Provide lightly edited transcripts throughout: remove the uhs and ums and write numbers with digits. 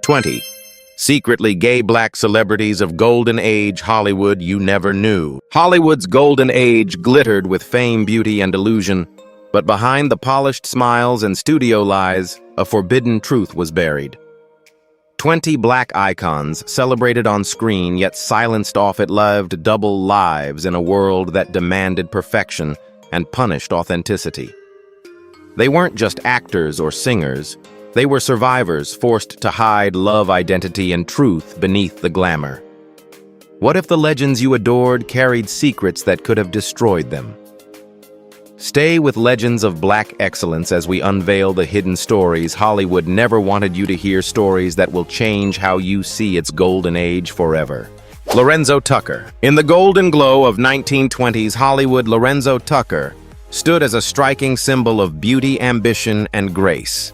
20. Secretly gay black celebrities of Golden Age Hollywood you never knew. Hollywood's Golden Age glittered with fame, beauty, and illusion, but behind the polished smiles and studio lies, a forbidden truth was buried. 20 black icons celebrated on screen yet silenced off it lived double lives in a world that demanded perfection and punished authenticity. They weren't just actors or singers, they were survivors forced to hide love, identity, and truth beneath the glamour. What if the legends you adored carried secrets that could have destroyed them? Stay with Legends of Black Excellence as we unveil the hidden stories Hollywood never wanted you to hear, stories that will change how you see its golden age forever. Lorenzo Tucker. In the golden glow of 1920s Hollywood, Lorenzo Tucker stood as a striking symbol of beauty, ambition, and grace.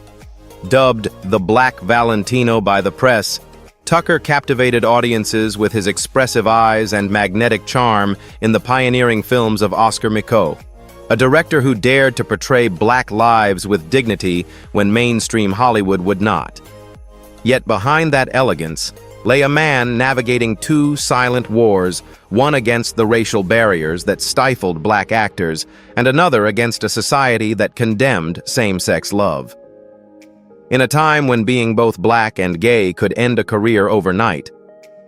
Dubbed the Black Valentino by the press, Tucker captivated audiences with his expressive eyes and magnetic charm in the pioneering films of Oscar Micheaux, a director who dared to portray black lives with dignity when mainstream Hollywood would not. Yet behind that elegance lay a man navigating two silent wars, one against the racial barriers that stifled black actors, and another against a society that condemned same-sex love. In a time when being both black and gay could end a career overnight,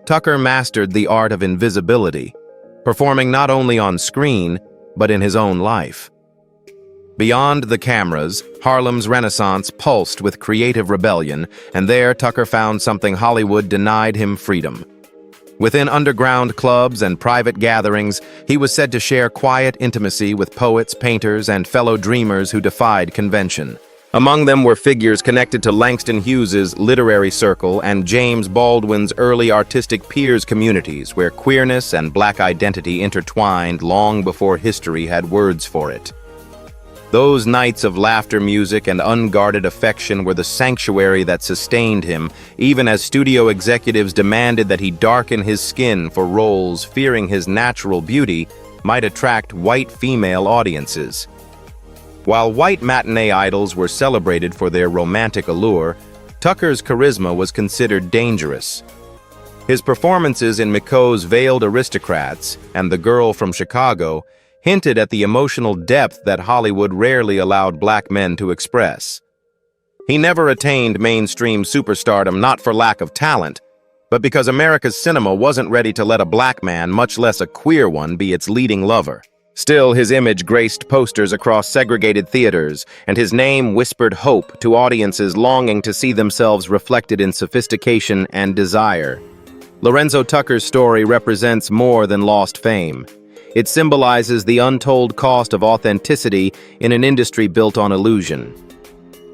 Tucker mastered the art of invisibility, performing not only on screen, but in his own life. Beyond the cameras, Harlem's Renaissance pulsed with creative rebellion, and there Tucker found something Hollywood denied him: freedom. Within underground clubs and private gatherings, he was said to share quiet intimacy with poets, painters, and fellow dreamers who defied convention. Among them were figures connected to Langston Hughes's literary circle and James Baldwin's early artistic peers communities, where queerness and black identity intertwined long before history had words for it. Those nights of laughter, music, and unguarded affection were the sanctuary that sustained him, even as studio executives demanded that he darken his skin for roles, fearing his natural beauty might attract white female audiences. While white matinee idols were celebrated for their romantic allure, Tucker's charisma was considered dangerous. His performances in Micheaux's Veiled Aristocrats and The Girl from Chicago hinted at the emotional depth that Hollywood rarely allowed black men to express. He never attained mainstream superstardom not for lack of talent, but because America's cinema wasn't ready to let a black man, much less a queer one, be its leading lover. Still, his image graced posters across segregated theaters, and his name whispered hope to audiences longing to see themselves reflected in sophistication and desire. Lorenzo Tucker's story represents more than lost fame. It symbolizes the untold cost of authenticity in an industry built on illusion.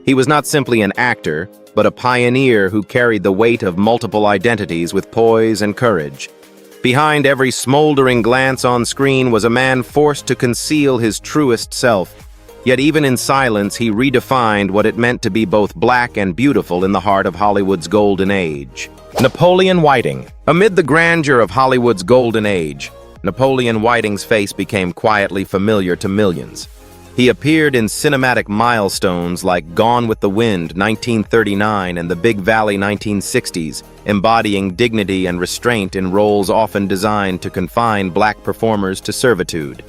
He was not simply an actor, but a pioneer who carried the weight of multiple identities with poise and courage. Behind every smoldering glance on screen was a man forced to conceal his truest self. Yet even in silence, he redefined what it meant to be both black and beautiful in the heart of Hollywood's golden age. Napoleon Whiting. Amid the grandeur of Hollywood's golden age, Napoleon Whiting's face became quietly familiar to millions. He appeared in cinematic milestones like Gone with the Wind, 1939, and The Big Valley, 1960s, embodying dignity and restraint in roles often designed to confine black performers to servitude.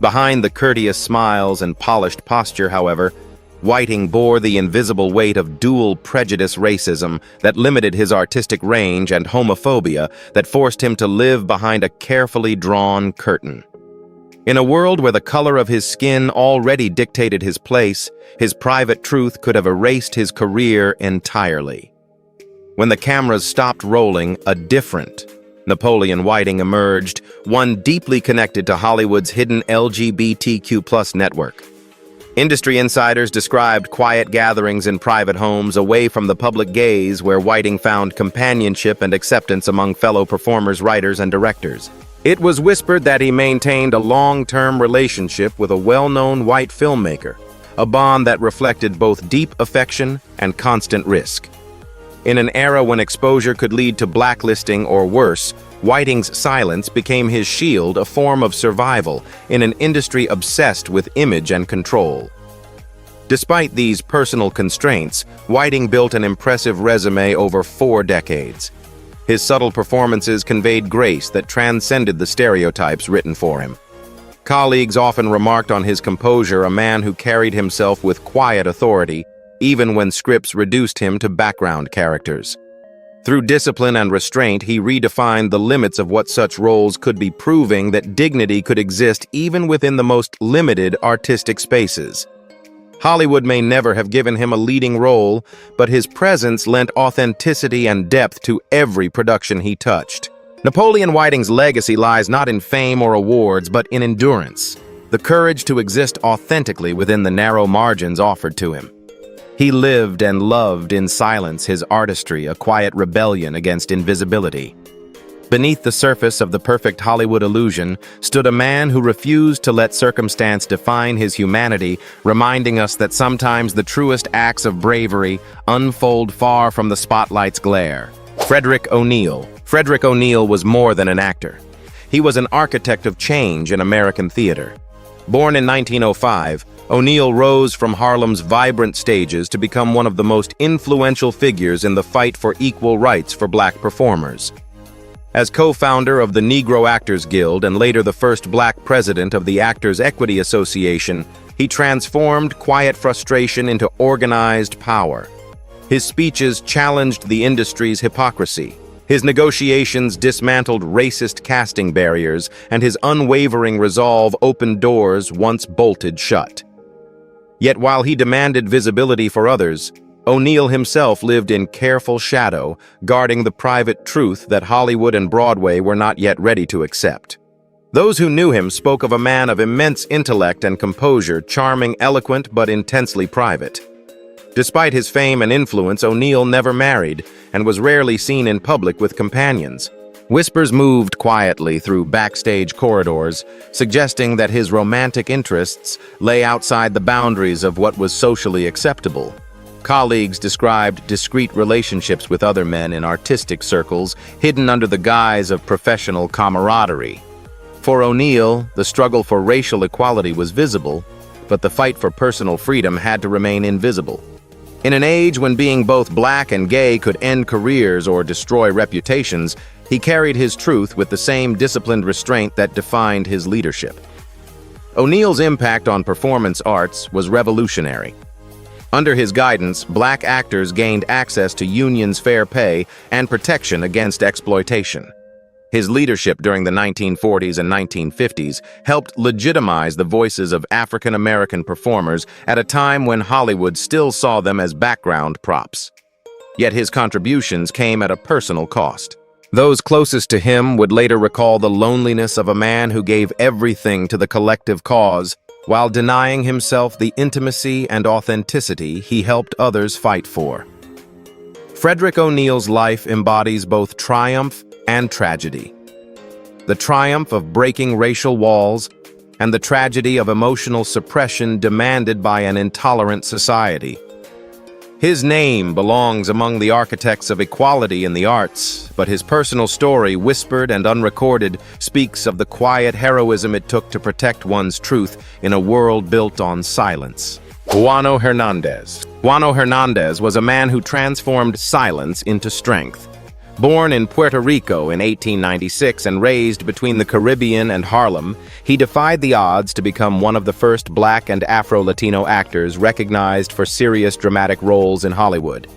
Behind the courteous smiles and polished posture, however, Whiting bore the invisible weight of dual prejudice racism that limited his artistic range and homophobia that forced him to live behind a carefully drawn curtain. In a world where the color of his skin already dictated his place, his private truth could have erased his career entirely. When the cameras stopped rolling, a different Napoleon Whiting emerged, one deeply connected to Hollywood's hidden LGBTQ+ network. Industry insiders described quiet gatherings in private homes away from the public gaze where Whiting found companionship and acceptance among fellow performers, writers, and directors. It was whispered that he maintained a long-term relationship with a well-known white filmmaker, a bond that reflected both deep affection and constant risk. In an era when exposure could lead to blacklisting or worse, Whiting's silence became his shield, a form of survival in an industry obsessed with image and control. Despite these personal constraints, Whiting built an impressive resume over 4 decades. His subtle performances conveyed grace that transcended the stereotypes written for him. Colleagues often remarked on his composure, a man who carried himself with quiet authority, even when scripts reduced him to background characters. Through discipline and restraint, he redefined the limits of what such roles could be, proving that dignity could exist even within the most limited artistic spaces. Hollywood may never have given him a leading role, but his presence lent authenticity and depth to every production he touched. Napoleon Whiting's legacy lies not in fame or awards, but in endurance, the courage to exist authentically within the narrow margins offered to him. He lived and loved in silence his artistry, a quiet rebellion against invisibility. Beneath the surface of the perfect Hollywood illusion stood a man who refused to let circumstance define his humanity, reminding us that sometimes the truest acts of bravery unfold far from the spotlight's glare. Frederick O'Neal. Frederick O'Neal was more than an actor. He was an architect of change in American theater. Born in 1905, O'Neal rose from Harlem's vibrant stages to become one of the most influential figures in the fight for equal rights for black performers. As co-founder of the Negro Actors Guild and later the first black president of the Actors Equity Association, he transformed quiet frustration into organized power. His speeches challenged the industry's hypocrisy. His negotiations dismantled racist casting barriers, and his unwavering resolve opened doors once bolted shut. Yet while he demanded visibility for others, O'Neal himself lived in careful shadow, guarding the private truth that Hollywood and Broadway were not yet ready to accept. Those who knew him spoke of a man of immense intellect and composure, charming, eloquent, but intensely private. Despite his fame and influence, O'Neal never married and was rarely seen in public with companions. Whispers moved quietly through backstage corridors, suggesting that his romantic interests lay outside the boundaries of what was socially acceptable. Colleagues described discreet relationships with other men in artistic circles, hidden under the guise of professional camaraderie. For O'Neal, the struggle for racial equality was visible, but the fight for personal freedom had to remain invisible. In an age when being both black and gay could end careers or destroy reputations, he carried his truth with the same disciplined restraint that defined his leadership. O'Neal's impact on performance arts was revolutionary. Under his guidance, black actors gained access to unions' fair pay and protection against exploitation. His leadership during the 1940s and 1950s helped legitimize the voices of African American performers at a time when Hollywood still saw them as background props. Yet his contributions came at a personal cost. Those closest to him would later recall the loneliness of a man who gave everything to the collective cause, while denying himself the intimacy and authenticity he helped others fight for. Frederick O'Neal's life embodies both triumph and tragedy. The triumph of breaking racial walls and the tragedy of emotional suppression demanded by an intolerant society. His name belongs among the architects of equality in the arts, but his personal story, whispered and unrecorded, speaks of the quiet heroism it took to protect one's truth in a world built on silence. Juano Hernandez. Juano Hernandez was a man who transformed silence into strength. Born in Puerto Rico in 1896 and raised between the Caribbean and Harlem, he defied the odds to become one of the first black and Afro-Latino actors recognized for serious dramatic roles in Hollywood.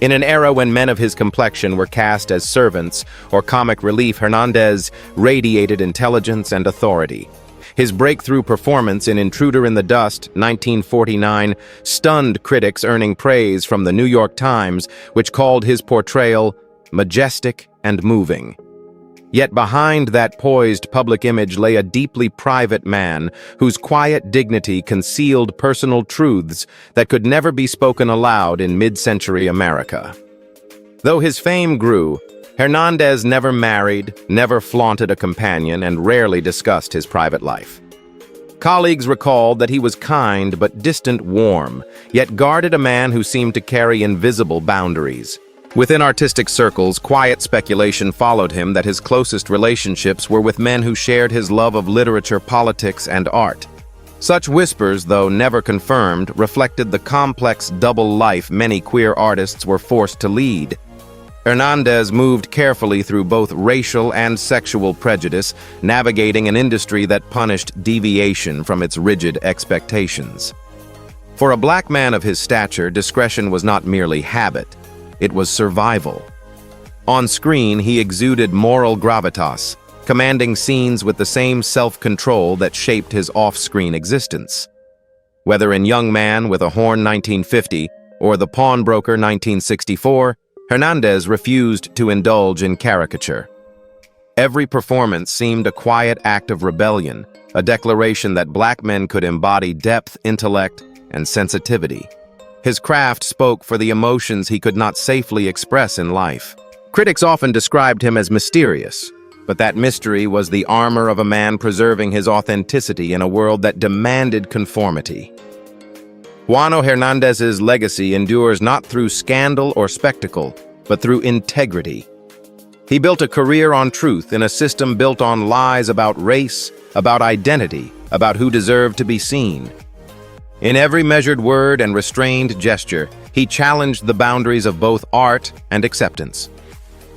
In an era when men of his complexion were cast as servants or comic relief, Hernandez radiated intelligence and authority. His breakthrough performance in Intruder in the Dust, 1949, stunned critics, earning praise from the New York Times, which called his portrayal majestic and moving. Yet behind that poised public image lay a deeply private man whose quiet dignity concealed personal truths that could never be spoken aloud in mid-century America. Though his fame grew, Hernandez never married, never flaunted a companion, and rarely discussed his private life. Colleagues recalled that he was kind but distant, warm, yet guarded a man who seemed to carry invisible boundaries. Within artistic circles, quiet speculation followed him that his closest relationships were with men who shared his love of literature, politics, and art. Such whispers, though never confirmed, reflected the complex double life many queer artists were forced to lead. Hernandez moved carefully through both racial and sexual prejudice, navigating an industry that punished deviation from its rigid expectations. For a black man of his stature, discretion was not merely habit, it was survival. On screen, he exuded moral gravitas, commanding scenes with the same self-control that shaped his off-screen existence. Whether in Young Man with a Horn 1950 or The Pawnbroker 1964, Hernandez refused to indulge in caricature. Every performance seemed a quiet act of rebellion, a declaration that black men could embody depth, intellect, and sensitivity. His craft spoke for the emotions he could not safely express in life. Critics often described him as mysterious, but that mystery was the armor of a man preserving his authenticity in a world that demanded conformity. Juano Hernandez's legacy endures not through scandal or spectacle, but through integrity. He built a career on truth in a system built on lies about race, about identity, about who deserved to be seen. In every measured word and restrained gesture, he challenged the boundaries of both art and acceptance.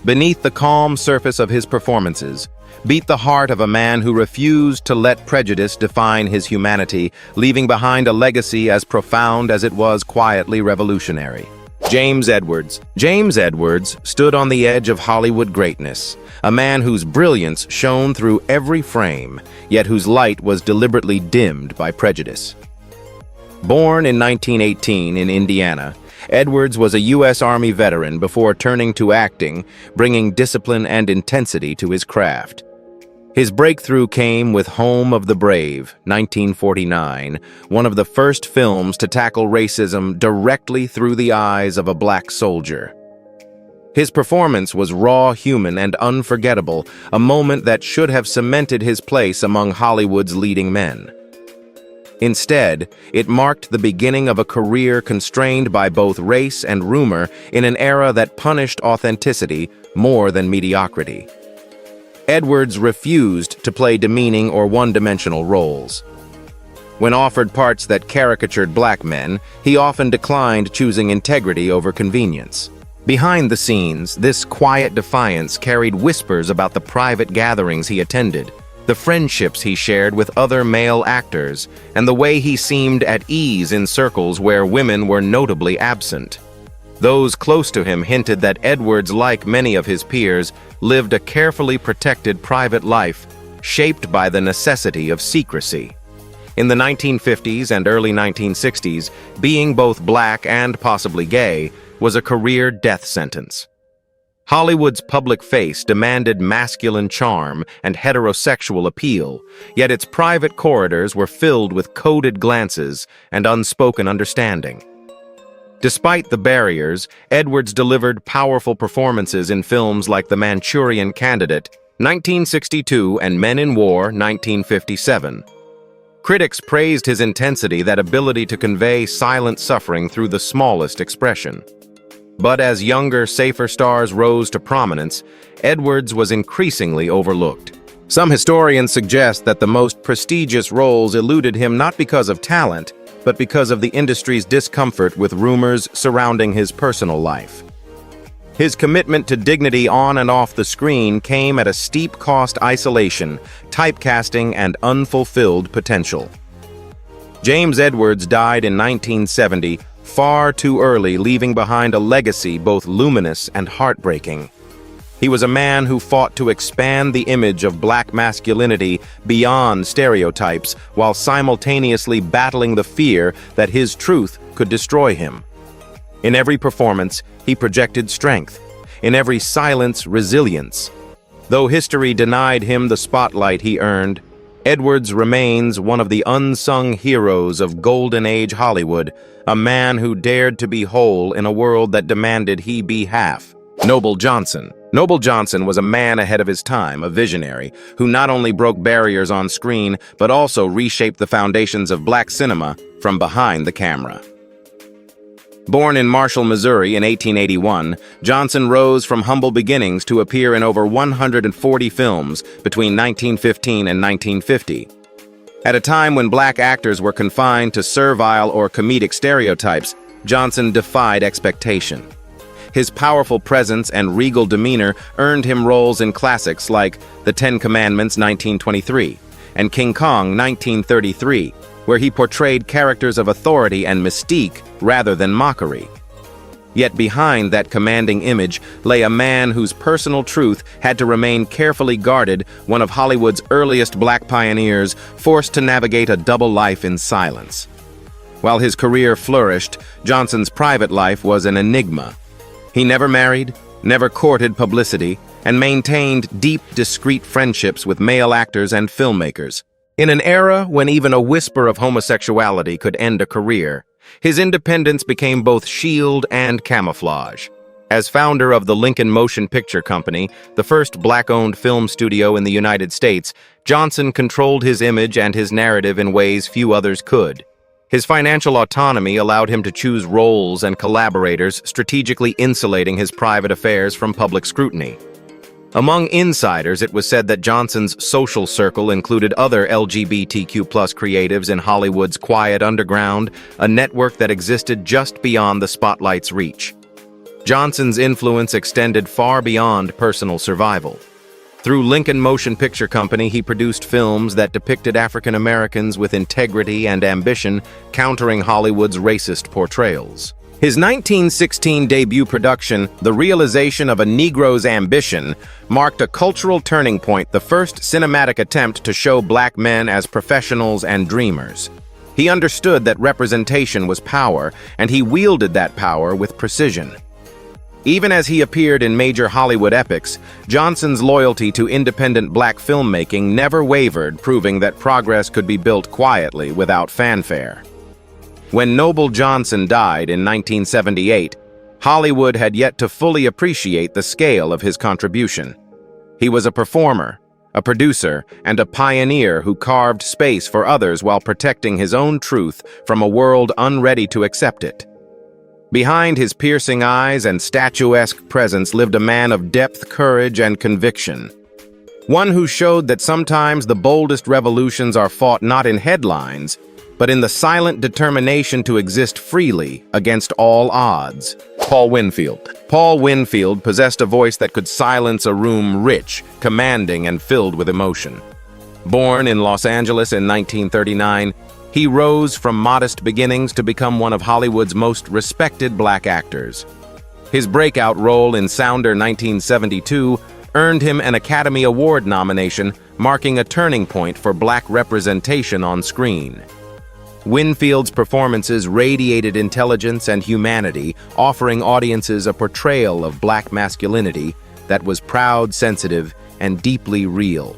Beneath the calm surface of his performances, beat the heart of a man who refused to let prejudice define his humanity, leaving behind a legacy as profound as it was quietly revolutionary. James Edwards. James Edwards stood on the edge of Hollywood greatness, a man whose brilliance shone through every frame, yet whose light was deliberately dimmed by prejudice. Born in 1918 in Indiana, Edwards was a U.S. Army veteran before turning to acting, bringing discipline and intensity to his craft. His breakthrough came with Home of the Brave, 1949, one of the first films to tackle racism directly through the eyes of a black soldier. His performance was raw, human, and unforgettable, a moment that should have cemented his place among Hollywood's leading men. Instead, it marked the beginning of a career constrained by both race and rumor in an era that punished authenticity more than mediocrity. Edwards refused to play demeaning or one-dimensional roles. When offered parts that caricatured black men, he often declined, choosing integrity over convenience. Behind the scenes, this quiet defiance carried whispers about the private gatherings he attended, the friendships he shared with other male actors, and the way he seemed at ease in circles where women were notably absent. Those close to him hinted that Edwards, like many of his peers, lived a carefully protected private life, shaped by the necessity of secrecy. In the 1950s and early 1960s, being both black and possibly gay was a career death sentence. Hollywood's public face demanded masculine charm and heterosexual appeal, yet its private corridors were filled with coded glances and unspoken understanding. Despite the barriers, Edwards delivered powerful performances in films like The Manchurian Candidate, 1962, and Men in War, 1957. Critics praised his intensity, that ability to convey silent suffering through the smallest expression. But as younger, safer stars rose to prominence, Edwards was increasingly overlooked. Some historians suggest that the most prestigious roles eluded him not because of talent, but because of the industry's discomfort with rumors surrounding his personal life. His commitment to dignity on and off the screen came at a steep cost: isolation, typecasting, and unfulfilled potential. James Edwards died in 1970, far too early, leaving behind a legacy both luminous and heartbreaking. He was a man who fought to expand the image of black masculinity beyond stereotypes, while simultaneously battling the fear that his truth could destroy him. In every performance, he projected strength. In every silence, resilience. Though history denied him the spotlight he earned, Edwards remains one of the unsung heroes of Golden Age Hollywood, a man who dared to be whole in a world that demanded he be half. Noble Johnson. Noble Johnson was a man ahead of his time, a visionary, who not only broke barriers on screen, but also reshaped the foundations of black cinema from behind the camera. Born in Marshall, Missouri in 1881, Johnson rose from humble beginnings to appear in over 140 films between 1915 and 1950. At a time when black actors were confined to servile or comedic stereotypes, Johnson defied expectation. His powerful presence and regal demeanor earned him roles in classics like The Ten Commandments, 1923, and King Kong, 1933, where he portrayed characters of authority and mystique rather than mockery. Yet behind that commanding image lay a man whose personal truth had to remain carefully guarded, one of Hollywood's earliest black pioneers, forced to navigate a double life in silence. While his career flourished, Johnson's private life was an enigma. He never married, never courted publicity, and maintained deep, discreet friendships with male actors and filmmakers. In an era when even a whisper of homosexuality could end a career, his independence became both shield and camouflage. As founder of the Lincoln Motion Picture Company, the first black-owned film studio in the United States, Johnson controlled his image and his narrative in ways few others could. His financial autonomy allowed him to choose roles and collaborators, strategically insulating his private affairs from public scrutiny. Among insiders, it was said that Johnson's social circle included other LGBTQ+ creatives in Hollywood's quiet underground, a network that existed just beyond the spotlight's reach. Johnson's influence extended far beyond personal survival. Through Lincoln Motion Picture Company, he produced films that depicted African Americans with integrity and ambition, countering Hollywood's racist portrayals. His 1916 debut production, The Realization of a Negro's Ambition, marked a cultural turning point, the first cinematic attempt to show black men as professionals and dreamers. He understood that representation was power, and he wielded that power with precision. Even as he appeared in major Hollywood epics, Johnson's loyalty to independent black filmmaking never wavered, proving that progress could be built quietly without fanfare. When Noble Johnson died in 1978, Hollywood had yet to fully appreciate the scale of his contribution. He was a performer, a producer, and a pioneer who carved space for others while protecting his own truth from a world unready to accept it. Behind his piercing eyes and statuesque presence lived a man of depth, courage, and conviction. One who showed that sometimes the boldest revolutions are fought not in headlines, but in the silent determination to exist freely against all odds. Paul Winfield. Paul Winfield possessed a voice that could silence a room rich, commanding, and filled with emotion. Born in Los Angeles in 1939, he rose from modest beginnings to become one of Hollywood's most respected black actors. His breakout role in Sounder 1972 earned him an Academy Award nomination, marking a turning point for black representation on screen. Winfield's performances radiated intelligence and humanity, offering audiences a portrayal of black masculinity that was proud, sensitive, and deeply real.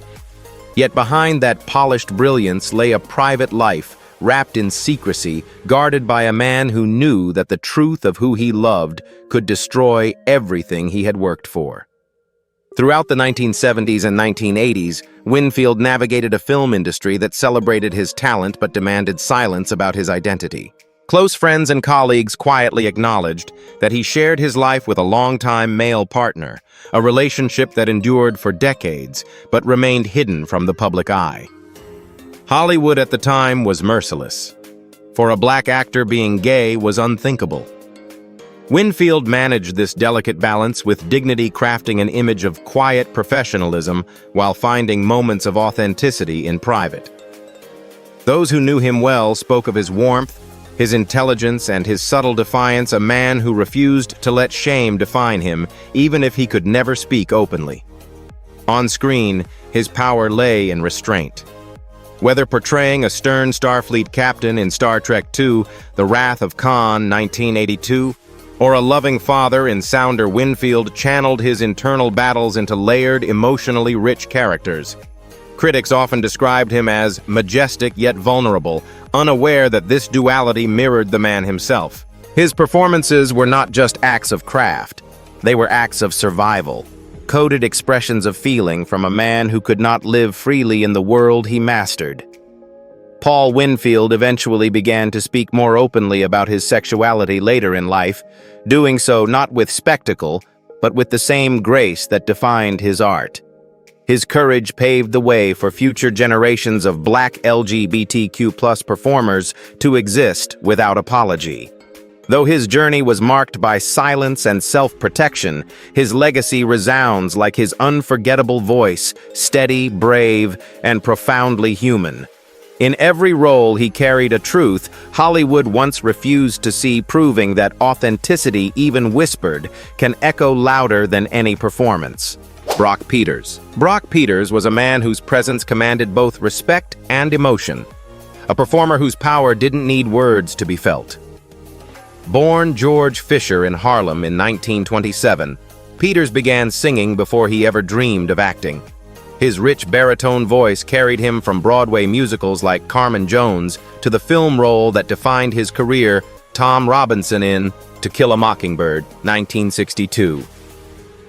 Yet behind that polished brilliance lay a private life, wrapped in secrecy, guarded by a man who knew that the truth of who he loved could destroy everything he had worked for. Throughout the 1970s and 1980s, Winfield navigated a film industry that celebrated his talent but demanded silence about his identity. Close friends and colleagues quietly acknowledged that he shared his life with a longtime male partner, a relationship that endured for decades but remained hidden from the public eye. Hollywood at the time was merciless. For a black actor, being gay was unthinkable. Winfield managed this delicate balance with dignity, crafting an image of quiet professionalism while finding moments of authenticity in private. Those who knew him well spoke of his warmth, his intelligence, and his subtle defiance, a man who refused to let shame define him, even if he could never speak openly. On screen, his power lay in restraint. Whether portraying a stern Starfleet captain in Star Trek II, The Wrath of Khan, 1982, or a loving father in Sounder, Winfield channeled his internal battles into layered, emotionally rich characters. Critics often described him as majestic yet vulnerable, unaware that this duality mirrored the man himself. His performances were not just acts of craft, they were acts of survival, coded expressions of feeling from a man who could not live freely in the world he mastered. Paul Winfield eventually began to speak more openly about his sexuality later in life, doing so not with spectacle, but with the same grace that defined his art. His courage paved the way for future generations of Black LGBTQ+ performers to exist without apology. Though his journey was marked by silence and self-protection, his legacy resounds like his unforgettable voice, steady, brave, and profoundly human. In every role he carried a truth Hollywood once refused to see, proving that authenticity, even whispered, can echo louder than any performance. Brock Peters. Brock Peters was a man whose presence commanded both respect and emotion, a performer whose power didn't need words to be felt. Born George Fisher in Harlem in 1927, Peters began singing before he ever dreamed of acting. His rich baritone voice carried him from Broadway musicals like Carmen Jones to the film role that defined his career, Tom Robinson in To Kill a Mockingbird, 1962.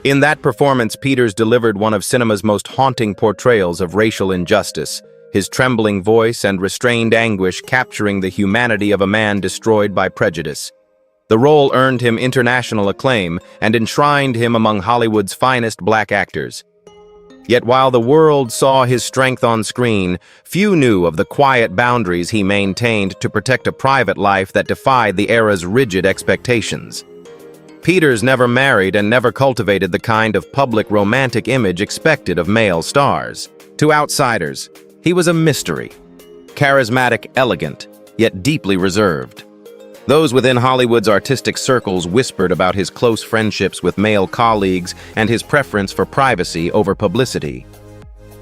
In that performance, Peters delivered one of cinema's most haunting portrayals of racial injustice, his trembling voice and restrained anguish capturing the humanity of a man destroyed by prejudice. The role earned him international acclaim and enshrined him among Hollywood's finest Black actors. Yet while the world saw his strength on screen, few knew of the quiet boundaries he maintained to protect a private life that defied the era's rigid expectations. Peters never married and never cultivated the kind of public romantic image expected of male stars. To outsiders, he was a mystery, charismatic, elegant, yet deeply reserved. Those within Hollywood's artistic circles whispered about his close friendships with male colleagues and his preference for privacy over publicity.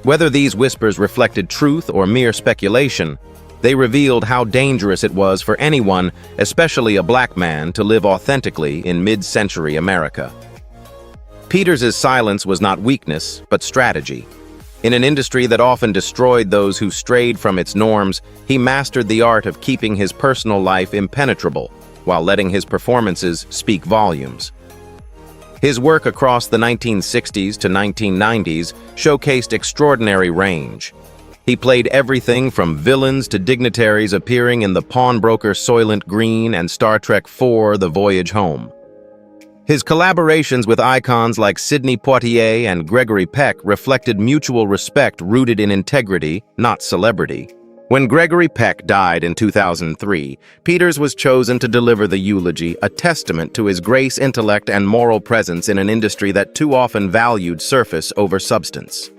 Whether these whispers reflected truth or mere speculation, they revealed how dangerous it was for anyone, especially a Black man, to live authentically in mid-century America. Peters' silence was not weakness, but strategy. In an industry that often destroyed those who strayed from its norms, he mastered the art of keeping his personal life impenetrable, while letting his performances speak volumes. His work across the 1960s to 1990s showcased extraordinary range. He played everything from villains to dignitaries, appearing in The Pawnbroker Soylent Green and Star Trek IV: The Voyage Home. His collaborations with icons like Sidney Poitier and Gregory Peck reflected mutual respect rooted in integrity, not celebrity. When Gregory Peck died in 2003, Peters was chosen to deliver the eulogy, a testament to his grace, intellect, and moral presence in an industry that too often valued surface over substance.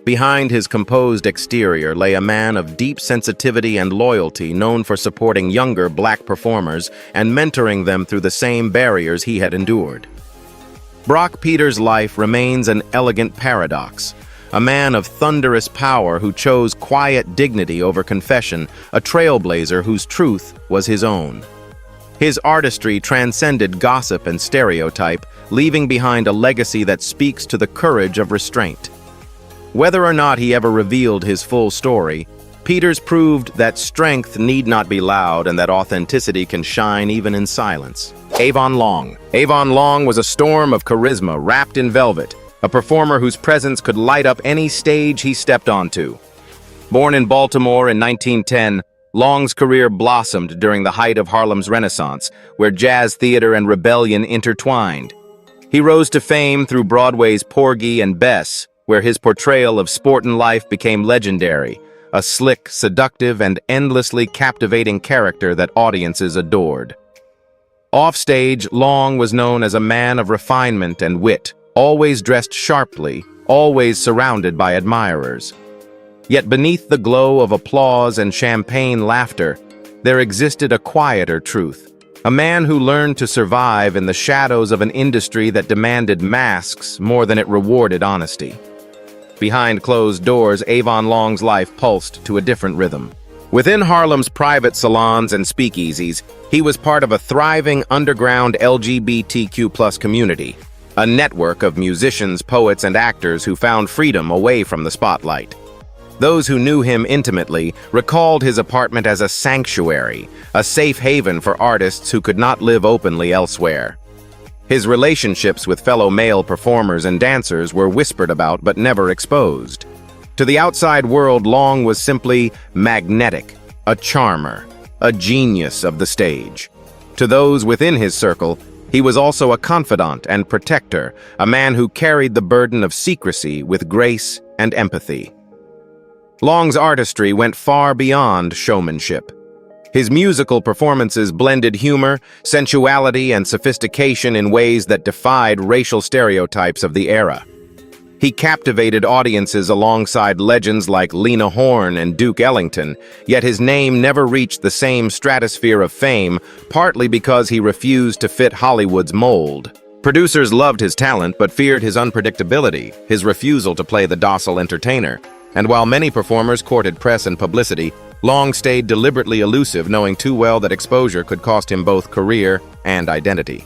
Behind his composed exterior lay a man of deep sensitivity and loyalty, known for supporting younger Black performers and mentoring them through the same barriers he had endured. Brock Peters' life remains an elegant paradox, a man of thunderous power who chose quiet dignity over confession, a trailblazer whose truth was his own. His artistry transcended gossip and stereotype, leaving behind a legacy that speaks to the courage of restraint. Whether or not he ever revealed his full story, Peters proved that strength need not be loud and that authenticity can shine even in silence. Avon Long. Avon Long was a storm of charisma wrapped in velvet, a performer whose presence could light up any stage he stepped onto. Born in Baltimore in 1910, Long's career blossomed during the height of Harlem's Renaissance, where jazz theater and rebellion intertwined. He rose to fame through Broadway's Porgy and Bess, where his portrayal of sportin' life became legendary, a slick, seductive, and endlessly captivating character that audiences adored. Offstage, Long was known as a man of refinement and wit, always dressed sharply, always surrounded by admirers. Yet beneath the glow of applause and champagne laughter, there existed a quieter truth. A man who learned to survive in the shadows of an industry that demanded masks more than it rewarded honesty. Behind closed doors, Avon Long's life pulsed to a different rhythm. Within Harlem's private salons and speakeasies, he was part of a thriving underground LGBTQ+ community, a network of musicians, poets, and actors who found freedom away from the spotlight. Those who knew him intimately recalled his apartment as a sanctuary, a safe haven for artists who could not live openly elsewhere. His relationships with fellow male performers and dancers were whispered about but never exposed. To the outside world, Long was simply magnetic, a charmer, a genius of the stage. To those within his circle, He was also a confidant and protector, a man who carried the burden of secrecy with grace and empathy. Long's artistry went far beyond showmanship. His musical performances blended humor, sensuality, and sophistication in ways that defied racial stereotypes of the era. He captivated audiences alongside legends like Lena Horne and Duke Ellington, yet his name never reached the same stratosphere of fame, partly because he refused to fit Hollywood's mold. Producers loved his talent but feared his unpredictability, his refusal to play the docile entertainer. And while many performers courted press and publicity, Long stayed deliberately elusive, knowing too well that exposure could cost him both career and identity.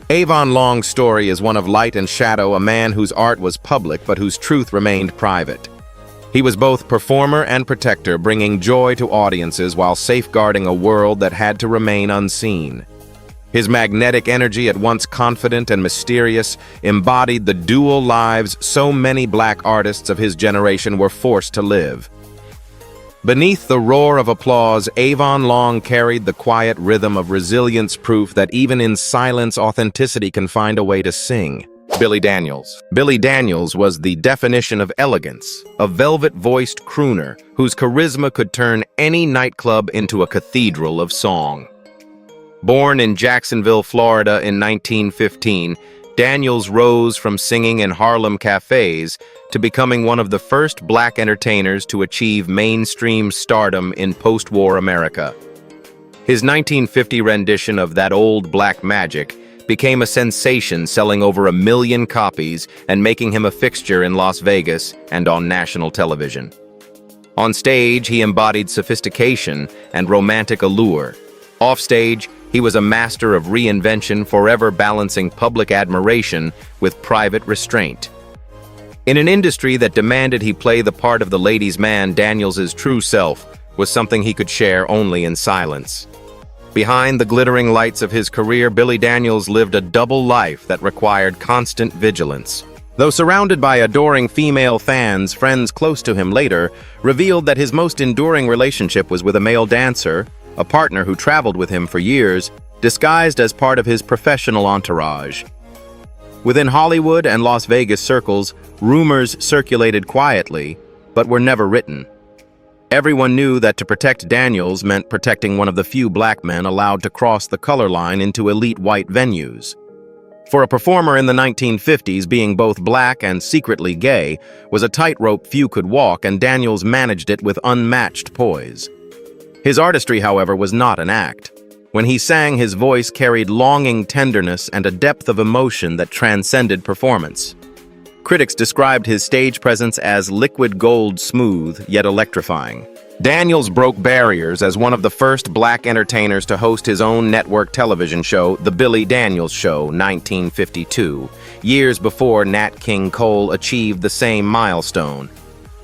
Avon Long's story is one of light and shadow, a man whose art was public but whose truth remained private. He was both performer and protector, bringing joy to audiences while safeguarding a world that had to remain unseen. His magnetic energy, at once confident and mysterious, embodied the dual lives so many black artists of his generation were forced to live. Beneath the roar of applause, Avon Long carried the quiet rhythm of resilience, proof that even in silence, authenticity can find a way to sing. Billy Daniels. Billy Daniels was the definition of elegance, a velvet-voiced crooner whose charisma could turn any nightclub into a cathedral of song. Born in Jacksonville, Florida in 1915, Daniels rose from singing in Harlem cafes to becoming one of the first black entertainers to achieve mainstream stardom in post-war America. His 1950 rendition of That Old Black Magic became a sensation, selling over 1 million copies and making him a fixture in Las Vegas and on national television. On stage, he embodied sophistication and romantic allure. Offstage, he was a master of reinvention, forever balancing public admiration with private restraint. In an industry that demanded he play the part of the ladies' man, Daniels' true self was something he could share only in silence. Behind the glittering lights of his career, Billy Daniels lived a double life that required constant vigilance. Though surrounded by adoring female fans, friends close to him later revealed that his most enduring relationship was with a male dancer, a partner who traveled with him for years, disguised as part of his professional entourage. Within Hollywood and Las Vegas circles, rumors circulated quietly, but were never written. Everyone knew that to protect Daniels meant protecting one of the few black men allowed to cross the color line into elite white venues. For a performer in the 1950s, being both black and secretly gay was a tightrope few could walk, and Daniels managed it with unmatched poise. His artistry, however, was not an act. When he sang, his voice carried longing tenderness and a depth of emotion that transcended performance. Critics described his stage presence as liquid gold, smooth yet electrifying. Daniels broke barriers as one of the first black entertainers to host his own network television show, The Billy Daniels Show, 1952, years before Nat King Cole achieved the same milestone.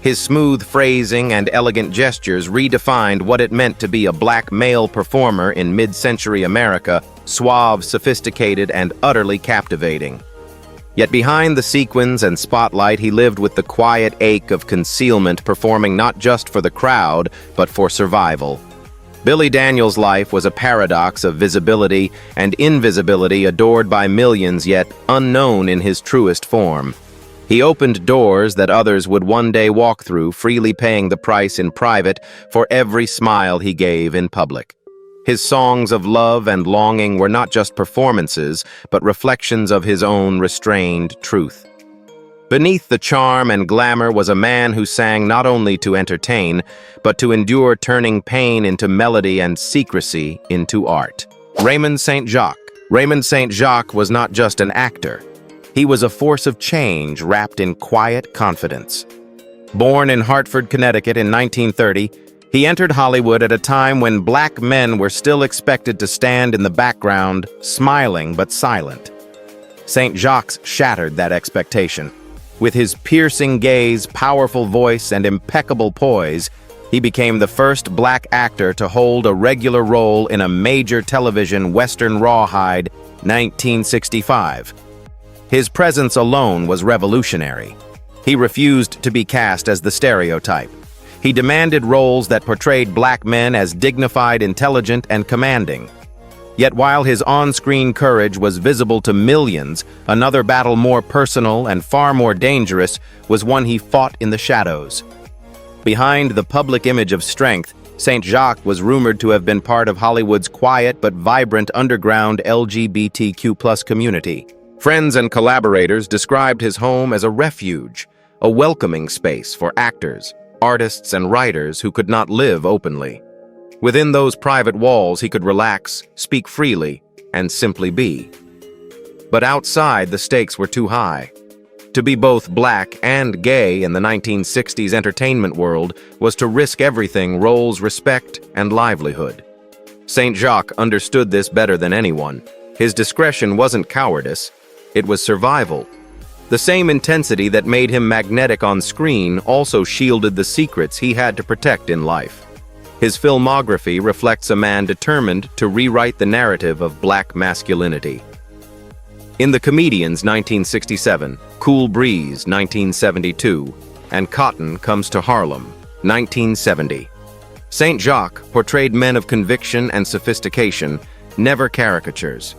His smooth phrasing and elegant gestures redefined what it meant to be a black male performer in mid-century America, suave, sophisticated, and utterly captivating. Yet behind the sequins and spotlight, he lived with the quiet ache of concealment, performing not just for the crowd, but for survival. Billy Daniels' life was a paradox of visibility and invisibility, adored by millions, yet unknown in his truest form. He opened doors that others would one day walk through, freely paying the price in private for every smile he gave in public. His songs of love and longing were not just performances, but reflections of his own restrained truth. Beneath the charm and glamour was a man who sang not only to entertain, but to endure, turning pain into melody and secrecy into art. Raymond St. Jacques. Raymond St. Jacques was not just an actor. He was a force of change wrapped in quiet confidence. Born in Hartford, Connecticut in 1930, he entered Hollywood at a time when black men were still expected to stand in the background, smiling but silent. St. Jacques shattered that expectation. With his piercing gaze, powerful voice, and impeccable poise, he became the first black actor to hold a regular role in a major television Western rawhide, 1965. His presence alone was revolutionary. He refused to be cast as the stereotype. He demanded roles that portrayed black men as dignified, intelligent, and commanding. Yet while his on-screen courage was visible to millions, another battle more personal and far more dangerous was one he fought in the shadows. Behind the public image of strength, Saint Jacques was rumored to have been part of Hollywood's quiet but vibrant underground LGBTQ+ community. Friends and collaborators described his home as a refuge, a welcoming space for actors, artists, and writers who could not live openly. Within those private walls, he could relax, speak freely, and simply be. But outside, the stakes were too high. To be both black and gay in the 1960s entertainment world was to risk everything: roles, respect, and livelihood. Saint Jacques understood this better than anyone. His discretion wasn't cowardice, it was survival. The same intensity that made him magnetic on screen also shielded the secrets he had to protect in life. His filmography reflects a man determined to rewrite the narrative of black masculinity. In The Comedians, 1967, Cool Breeze, 1972, and Cotton Comes to Harlem, 1970. Saint Jacques portrayed men of conviction and sophistication, never caricatures.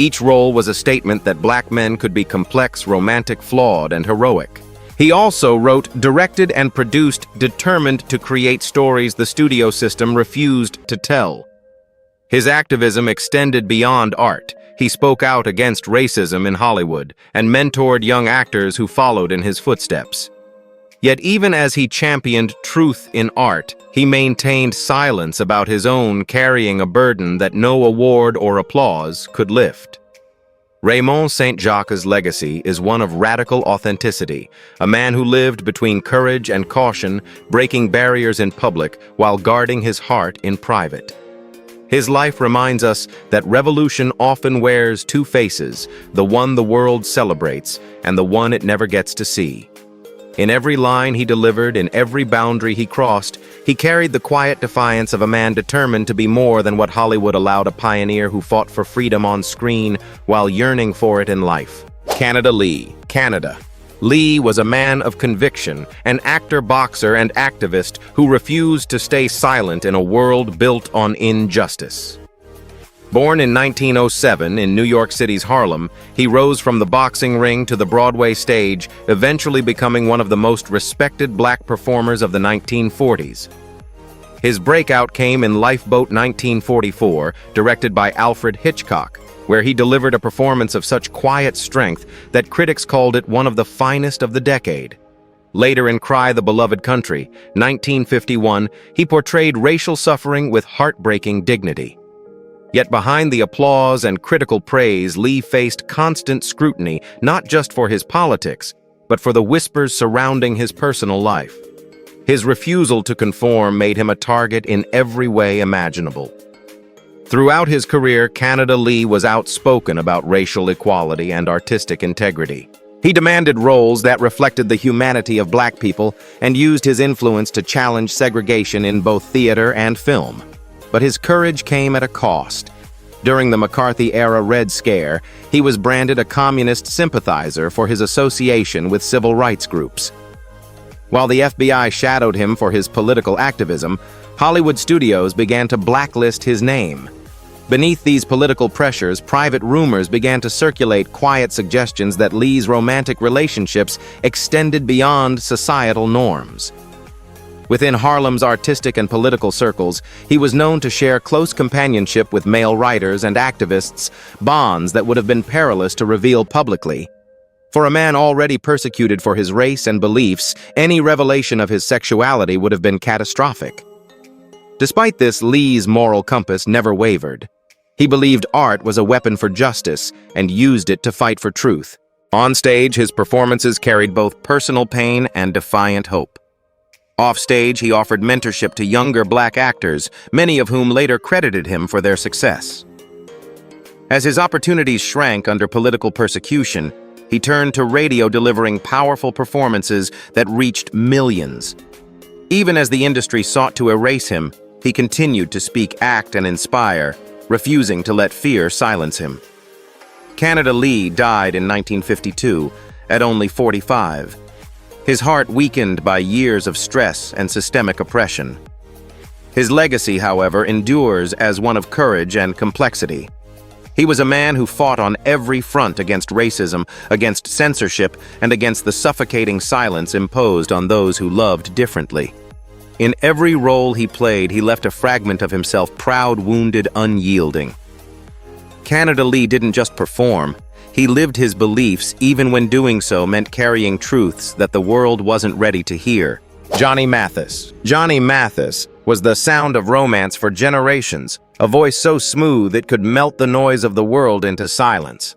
Each role was a statement that black men could be complex, romantic, flawed, and heroic. He also wrote, directed, and produced, determined to create stories the studio system refused to tell. His activism extended beyond art. He spoke out against racism in Hollywood and mentored young actors who followed in his footsteps. Yet even as he championed truth in art, he maintained silence about his own carrying a burden that no award or applause could lift. Raymond Saint Jacques' legacy is one of radical authenticity, a man who lived between courage and caution, breaking barriers in public while guarding his heart in private. His life reminds us that revolution often wears two faces, the one the world celebrates and the one it never gets to see. In every line he delivered, in every boundary he crossed, he carried the quiet defiance of a man determined to be more than what Hollywood allowed a pioneer who fought for freedom on screen while yearning for it in life. Canada Lee, Canada. Lee was a man of conviction, an actor, boxer, and activist who refused to stay silent in a world built on injustice. Born in 1907 in New York City's Harlem, he rose from the boxing ring to the Broadway stage, eventually becoming one of the most respected black performers of the 1940s. His breakout came in Lifeboat 1944, directed by Alfred Hitchcock, where he delivered a performance of such quiet strength that critics called it one of the finest of the decade. Later in Cry the Beloved Country, 1951, he portrayed racial suffering with heartbreaking dignity. Yet behind the applause and critical praise, Lee faced constant scrutiny, not just for his politics, but for the whispers surrounding his personal life. His refusal to conform made him a target in every way imaginable. Throughout his career, Canada Lee was outspoken about racial equality and artistic integrity. He demanded roles that reflected the humanity of black people and used his influence to challenge segregation in both theater and film. But his courage came at a cost. During the McCarthy-era Red Scare, he was branded a communist sympathizer for his association with civil rights groups. While the FBI shadowed him for his political activism, Hollywood studios began to blacklist his name. Beneath these political pressures, private rumors began to circulate, quiet suggestions that Lee's romantic relationships extended beyond societal norms. Within Harlem's artistic and political circles, he was known to share close companionship with male writers and activists, bonds that would have been perilous to reveal publicly. For a man already persecuted for his race and beliefs, any revelation of his sexuality would have been catastrophic. Despite this, Lee's moral compass never wavered. He believed art was a weapon for justice and used it to fight for truth. On stage, his performances carried both personal pain and defiant hope. Offstage, he offered mentorship to younger black actors, many of whom later credited him for their success. As his opportunities shrank under political persecution, he turned to radio, delivering powerful performances that reached millions. Even as the industry sought to erase him, he continued to speak, act, and inspire, refusing to let fear silence him. Canada Lee died in 1952, at only 45. His heart weakened by years of stress and systemic oppression. His legacy, however, endures as one of courage and complexity. He was a man who fought on every front against racism, against censorship, and against the suffocating silence imposed on those who loved differently. In every role he played, he left a fragment of himself proud, wounded, unyielding. Canada Lee didn't just perform. He lived his beliefs, even when doing so meant carrying truths that the world wasn't ready to hear. Johnny Mathis. Johnny Mathis was the sound of romance for generations, a voice so smooth it could melt the noise of the world into silence.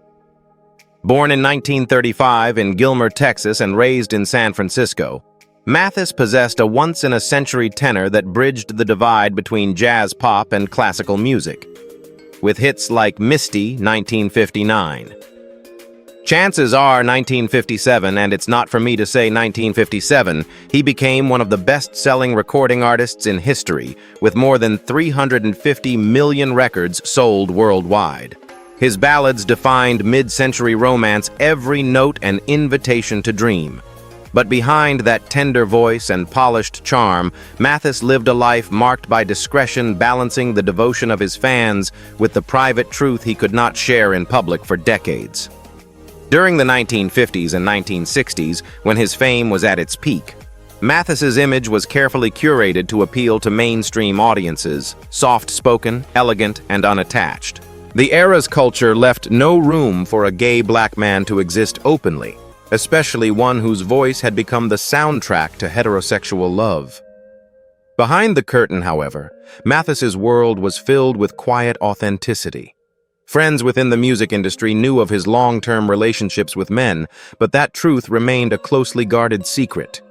Born in 1935 in Gilmer, Texas, and raised in San Francisco, Mathis possessed a once-in-a-century tenor that bridged the divide between jazz pop and classical music, with hits like Misty, 1959. Chances are 1957, and it's not for me to say 1957, he became one of the best-selling recording artists in history, with more than 350 million records sold worldwide. His ballads defined mid-century romance, every note an invitation to dream. But behind that tender voice and polished charm, Mathis lived a life marked by discretion, balancing the devotion of his fans with the private truth he could not share in public for decades. During the 1950s and 1960s, when his fame was at its peak, Mathis's image was carefully curated to appeal to mainstream audiences, soft-spoken, elegant, and unattached. The era's culture left no room for a gay black man to exist openly, especially one whose voice had become the soundtrack to heterosexual love. Behind the curtain, however, Mathis's world was filled with quiet authenticity. Friends within the music industry knew of his long-term relationships with men, but that truth remained a closely guarded secret.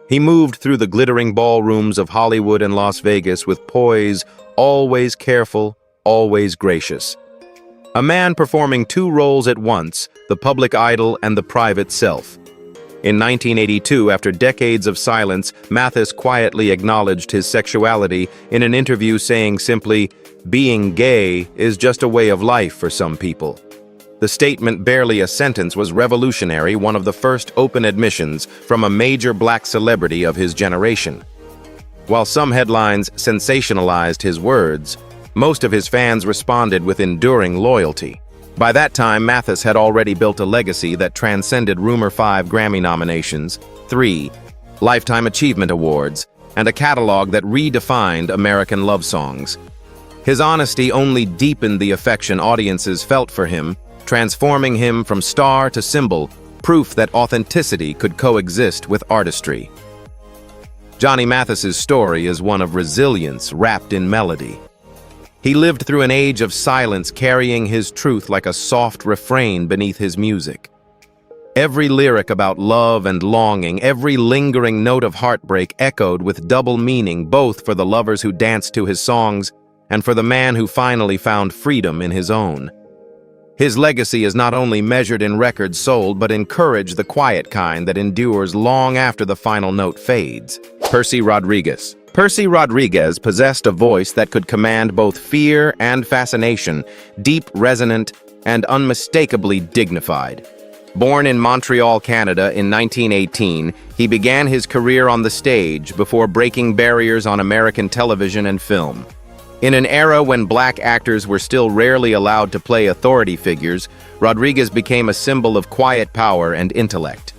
He moved through the glittering ballrooms of Hollywood and Las Vegas with poise, always careful, always gracious. A man performing two roles at once, the public idol and the private self. In 1982, after decades of silence, Mathis quietly acknowledged his sexuality in an interview, saying simply, "Being gay is just a way of life for some people." The statement, barely a sentence, was revolutionary, one of the first open admissions from a major black celebrity of his generation. While some headlines sensationalized his words, most of his fans responded with enduring loyalty. By that time, Mathis had already built a legacy that transcended Rumor 5 Grammy nominations, 3 Lifetime Achievement Awards, and a catalog that redefined American love songs. His honesty only deepened the affection audiences felt for him, transforming him from star to symbol, proof that authenticity could coexist with artistry. Johnny Mathis's story is one of resilience wrapped in melody. He lived through an age of silence, carrying his truth like a soft refrain beneath his music. Every lyric about love and longing, every lingering note of heartbreak echoed with double meaning, both for the lovers who danced to his songs and for the man who finally found freedom in his own. His legacy is not only measured in records sold, but in courage, the quiet kind that endures long after the final note fades. Percy Rodriguez. Percy Rodriguez possessed a voice that could command both fear and fascination, deep, resonant, and unmistakably dignified. Born in Montreal, Canada in 1918, he began his career on the stage before breaking barriers on American television and film. In an era when black actors were still rarely allowed to play authority figures, Rodriguez became a symbol of quiet power and intellect.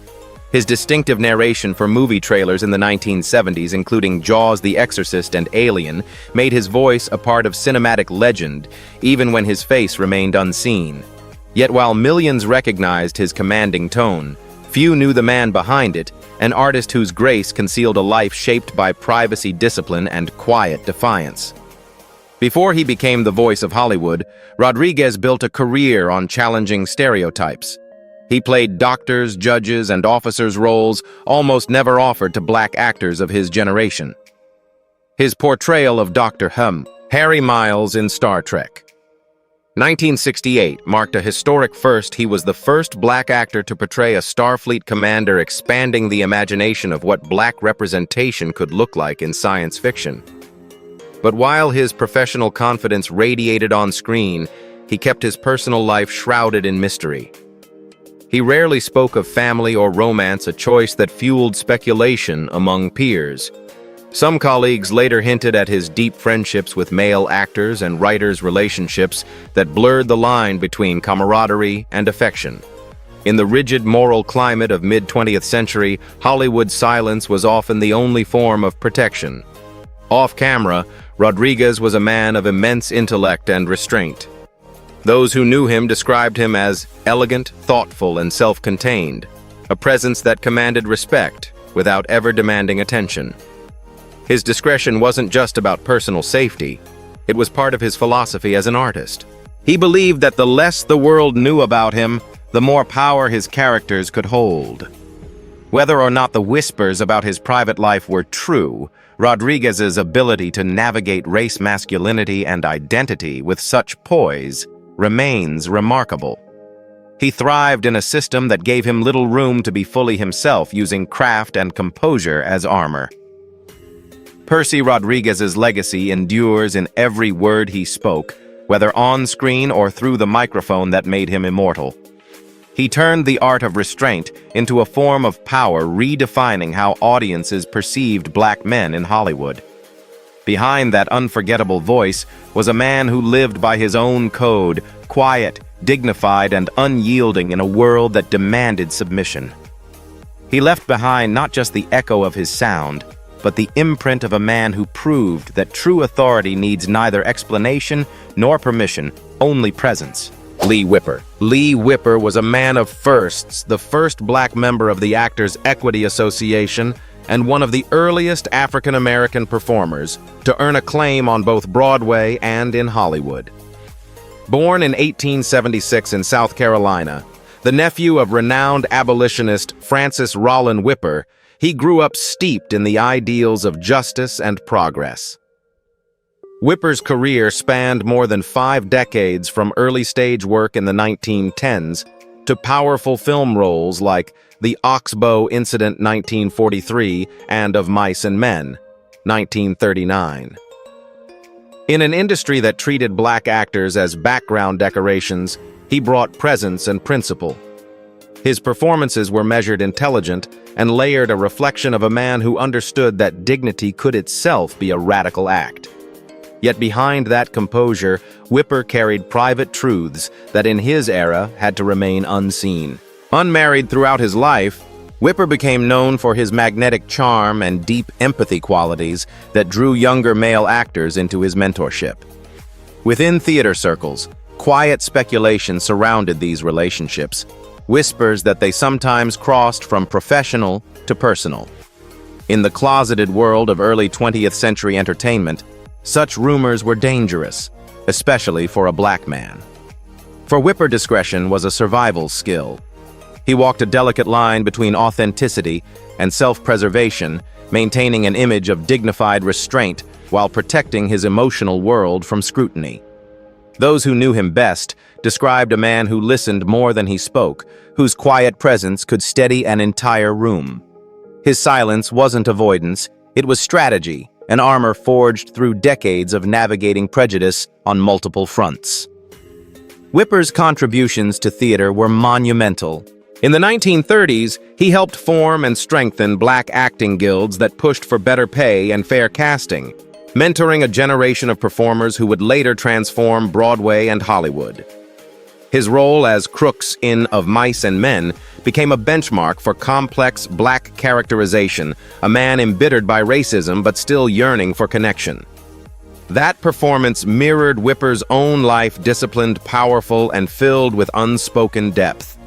His distinctive narration for movie trailers in the 1970s, including Jaws, The Exorcist, and Alien, made his voice a part of cinematic legend, even when his face remained unseen. Yet while millions recognized his commanding tone, few knew the man behind it, an artist whose grace concealed a life shaped by privacy, discipline, and quiet defiance. Before he became the voice of Hollywood, Rodriguez built a career on challenging stereotypes. He played doctors, judges, and officers' roles almost never offered to black actors of his generation. His portrayal of Dr. Harry Miles in Star Trek. 1968 marked a historic first. He was the first black actor to portray a Starfleet commander, expanding the imagination of what black representation could look like in science fiction. But while his professional confidence radiated on screen, he kept his personal life shrouded in mystery. He rarely spoke of family or romance, a choice that fueled speculation among peers. Some colleagues later hinted at his deep friendships with male actors and writers' relationships that blurred the line between camaraderie and affection. In the rigid moral climate of mid-20th century, Hollywood silence was often the only form of protection. Off-camera, Rodriguez was a man of immense intellect and restraint. Those who knew him described him as elegant, thoughtful, and self-contained, a presence that commanded respect without ever demanding attention. His discretion wasn't just about personal safety, it was part of his philosophy as an artist. He believed that the less the world knew about him, the more power his characters could hold. Whether or not the whispers about his private life were true, Rodriguez's ability to navigate race masculinity and identity with such poise remains remarkable. He thrived in a system that gave him little room to be fully himself, using craft and composure as armor. Percy Rodriguez's legacy endures in every word he spoke, whether on screen or through the microphone that made him immortal. He turned the art of restraint into a form of power, redefining how audiences perceived black men in Hollywood. Behind that unforgettable voice was a man who lived by his own code, quiet, dignified, and unyielding in a world that demanded submission. He left behind not just the echo of his sound, but the imprint of a man who proved that true authority needs neither explanation nor permission, only presence. Lee Whipper. Lee Whipper was a man of firsts, the first black member of the Actors Equity Association, and one of the earliest African-American performers to earn acclaim on both Broadway and in Hollywood. Born in 1876 in South Carolina, the nephew of renowned abolitionist Francis Rollin Whipper, he grew up steeped in the ideals of justice and progress. Whipper's career spanned more than 5 decades, from early-stage work in the 1910s to powerful film roles like The Oxbow Incident 1943 and Of Mice and Men 1939. In an industry that treated black actors as background decorations, he brought presence and principle. His performances were measured, intelligent, and layered, a reflection of a man who understood that dignity could itself be a radical act. Yet behind that composure, Whipper carried private truths that in his era had to remain unseen. Unmarried throughout his life, Whipper became known for his magnetic charm and deep empathy qualities that drew younger male actors into his mentorship. Within theater circles, quiet speculation surrounded these relationships, whispers that they sometimes crossed from professional to personal. In the closeted world of early 20th century entertainment, such rumors were dangerous, especially for a black man. For Whipper, discretion was a survival skill. He walked a delicate line between authenticity and self-preservation, maintaining an image of dignified restraint while protecting his emotional world from scrutiny. Those who knew him best described a man who listened more than he spoke, whose quiet presence could steady an entire room. His silence wasn't avoidance, it was strategy, an armor forged through decades of navigating prejudice on multiple fronts. Whipper's contributions to theater were monumental. In the 1930s, he helped form and strengthen black acting guilds that pushed for better pay and fair casting, mentoring a generation of performers who would later transform Broadway and Hollywood. His role as Crooks in Of Mice and Men became a benchmark for complex black characterization, a man embittered by racism but still yearning for connection. That performance mirrored Whipper's own life, disciplined, powerful, and filled with unspoken depth.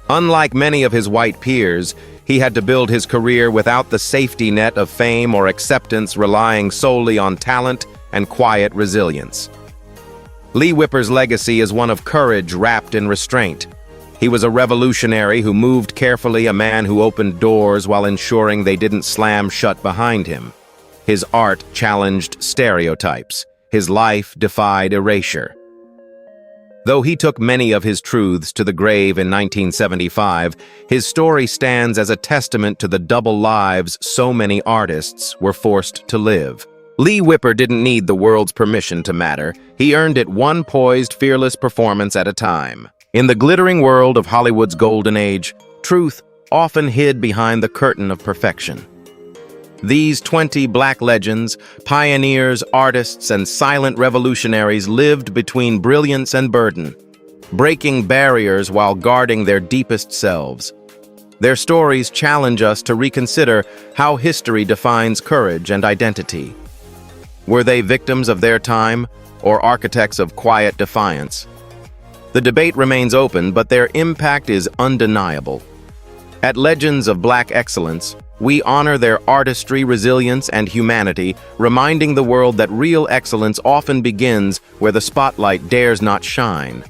Unlike many of his white peers, he had to build his career without the safety net of fame or acceptance, relying solely on talent and quiet resilience. Lee Whipper's legacy is one of courage wrapped in restraint. He was a revolutionary who moved carefully, a man who opened doors while ensuring they didn't slam shut behind him. His art challenged stereotypes. His life defied erasure. Though he took many of his truths to the grave in 1975, his story stands as a testament to the double lives so many artists were forced to live. Lee Whipper didn't need the world's permission to matter. He earned it one poised, fearless performance at a time. In the glittering world of Hollywood's golden age, truth often hid behind the curtain of perfection. These 20 black legends, pioneers, artists, and silent revolutionaries lived between brilliance and burden, breaking barriers while guarding their deepest selves. Their stories challenge us to reconsider how history defines courage and identity. Were they victims of their time or architects of quiet defiance? The debate remains open, but their impact is undeniable. At Legends of Black Excellence, we honor their artistry, resilience, and humanity, reminding the world that real excellence often begins where the spotlight dares not shine.